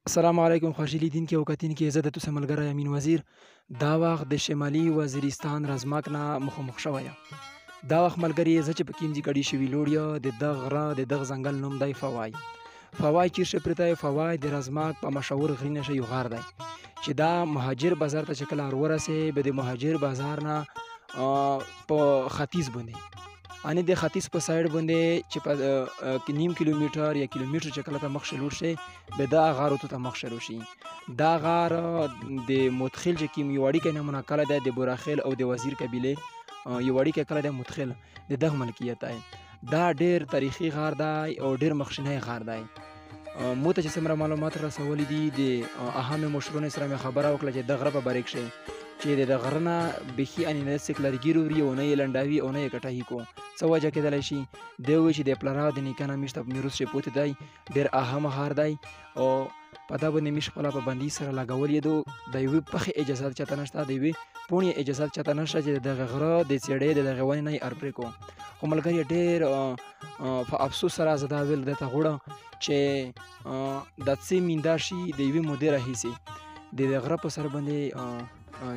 السلام علیکم خوښي لیدونکي او کتونکي، زه د توسه ملګری امین وزیر دا وخت د شمالي وزیرستان رزمک نه مخامخ شوی یم. دا وخت ملګري زه چې په کوم ځای کډې شوي لوړ د دغه غره د دغه ځنګل نوم دی فوای. فوای چیرته پرته دی؟ فوای د رزمک په مشهور غري نه یو غار دی چې دا مهاجر بازار ته چې کله ورسې به د مهاجر بازار نه په ختیځ باندې اني د ختیځ په سایډ باندې چې په نیم کیلومتر یا کیلومتر چې کله ته مخ شلور شي به دا غار ته مخ شروع شي. دا غار د مدخل چې کوم یو اړیکه نه منعقله ده د بوراخیل او د وزیر قبیله یو اړیکه کله د مدخل د دغه ملکیت دی. دا ډیر تاریخي غار دی او ډیر مخشنی غار دی. مو ته چې څومره معلومات رسولي دي د اهم مشرونو سره مې خبره وکړه چې د غره په باره کښې چې د غره نه بیخي اني نه سیک لرګي وروړي او نه یې لنډاوي او نه یې کټاهي کو څه وجه کېدلی شي دی وایي چې د پلرا د نیکه نه میشته په میروث چې پوتې دی ډېر اهم غار دی او په دا باندې میش خپله په بندي سره لګول یې د یوې پخې اجازات چاته نشته د یوې پوڼې اجازات چاته نشته چې د دغه غره د څېړۍ د دغه ونې نه یې ار پرېږدو. خو ملګري ډېر په افسوس سره زه دا ویل درته غواړم چې دا څه مینده شي د یوې مودې راهیسې د غره په سر باندې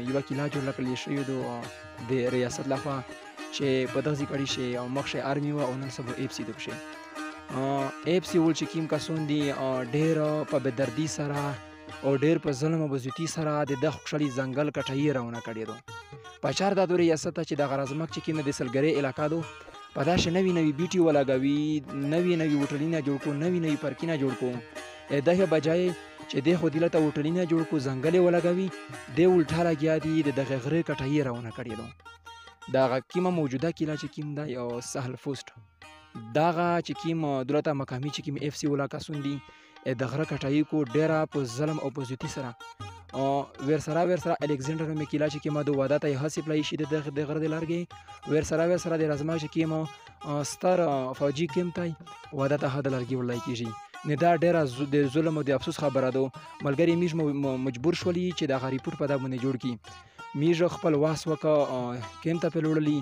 یوه کیله جوړه کړل شوې ده د ریاست لخوا چې په دغه ځای کړی شي او مخکې آرمي وه او نن سبا ایپ سي دوب شي. ایپ سي ول چې کوم کسان دي ډېر په بېدردي سره او ډېر په ظلم او بزیتي سره د دغه ښکلي ځنګل کټایي راونه کړې ده. په چار دا دو ریاست ته چې دغه رزمک چې کوم د سلګرۍ علاقه ده په دا شی نوي نوي بیوټي ولګوي نوي نوي هوټلونه جوړ کړو نوي نوي پارکونه جوړ کړو دغه بجای چې دی خو دلته هوټلونه جوړ کړو ځنګل یې ولګوي دی الټا لګیا دي د دغه غرې کټایي راونه کړې ده. دغه کومه موجوده کیله چې کوم دی او سهل پوسټ دغه چې کوم دولته مقامي چې کوم اف سی ولا کسون دي د غره کټایي کو ډېره په ظلم او په زیاتي سره ورسره الکسندر نومې کیله چې کومه د واده ته یې هسې پلی شي د غره د لرګې ورسره د رزمک چې کومه ستر فوجي کیمپ دی واده ته د لرګي وړلی کېږي. نه دا ډېره د ظلم او د افسوس خبره ده. ملګري میږ مجبور شولي چې دغه ریپورټ په دا باندې جوړ کړي. میږ خپل واس وکړه کیمپ ته پرې وړلي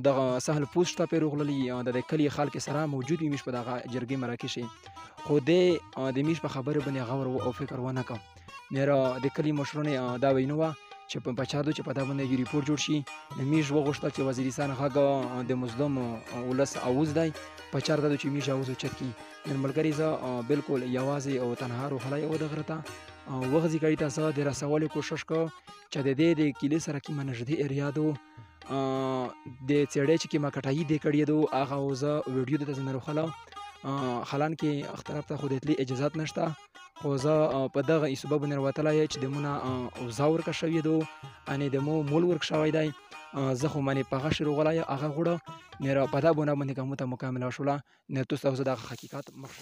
دغه سهل پوسټ ته پرې وغللي د کلي خلک سره موجود وي میږ په دغه جرګې مرکې شي خو دی د میږ په خبرې باندې غور او فکر ونه کړ. نېره د کلي مشرونو دا وینو وه چې په چا چې په دا باندې یو ریپورټ جوړ شي. میږ وغوښتل چې وزیرستان غږ د مظلوم ولس اواز دی په چار دا چې میږ اواز اوچت کړي. نن ملګري زه بالکل یوازې او تنها روغلی او د غره ته وغځي کړي ته زه د رسولو کوشش کوم چې د دې د کیلې سره کومه نږدې ایریا ده د څېړۍ چې کومه کټایي دې کړې ده هغه زه ویډیو درته ځینې راوښله حالانکې اختراف ته خو د تلې اجازات نشته خو زه په دغه ایسوبه باندې راوتلی یم چې د مونه اوزا ورکه شوې ده انې د مو مول ورک شوی دی. زه خو منې په هغه شی روغلی یم هغه غوړه نېره په دا بونه باندې که مو ته مکامله شوله نېره تاسو ته زه دغه حقیقت مخ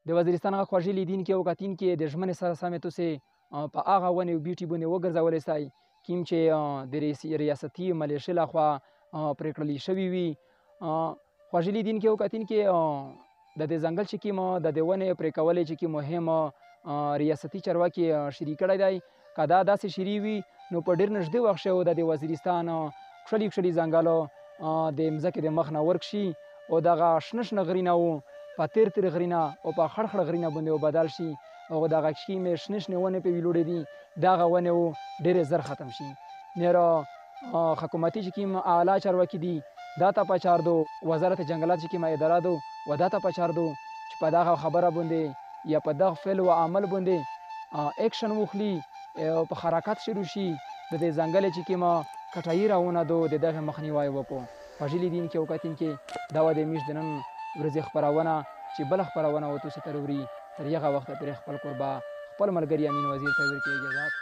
د وزیرستان هغه خوږې لیدونکي او کتونکي د ژمنې سره سمې تاسې په هغه ونې او بیټې باندې وګرځولی سئ کوم چې د ریاستي ملیشې لخوا پرې کړلې شوي وي. خوږې لیدونکي او کتونکي د دې ځنګل چې کوم د دې ونې پرې کولې چې کوم مهم ریاستي چارواکي شریک کړی دی که دا داسې شری وي نو په ډېر نږدې وخت شو د وزیرستان کښلي کښلي ځنګل د مځکې د مخ نه ورک شي او دغه شنه شنه غرونه و په تیر تیر غرونه او په خړ خړ غرونه باندې بدل شي او دغه کومې شنه شنه ونې پې ویلوړې دي دغه ونې و ډېرې زر ختم شي. نو حکومتي چې کوم اعلی چارواکي دي دا ته پچار دو وزارت جنگلات چې کومه اداره دو و دا ته پچار دو چې په دغه خبره باندې یا په دغه فعل و عمل باندې اکشن وخلي او په حرکت شروع شي د دې ځنګل چې کومه کټایي راونه دو د دغه مخنیوی وکړو. خوږې لیدونکي او کتونکي دا و د میاشت د نن ورځې خپرونه چې بله خپرونه و تاسو ته راوړي تر هغه وخته پرې خپل کوربه خپل ملګري امین وزیر ته ورکړي اجازه.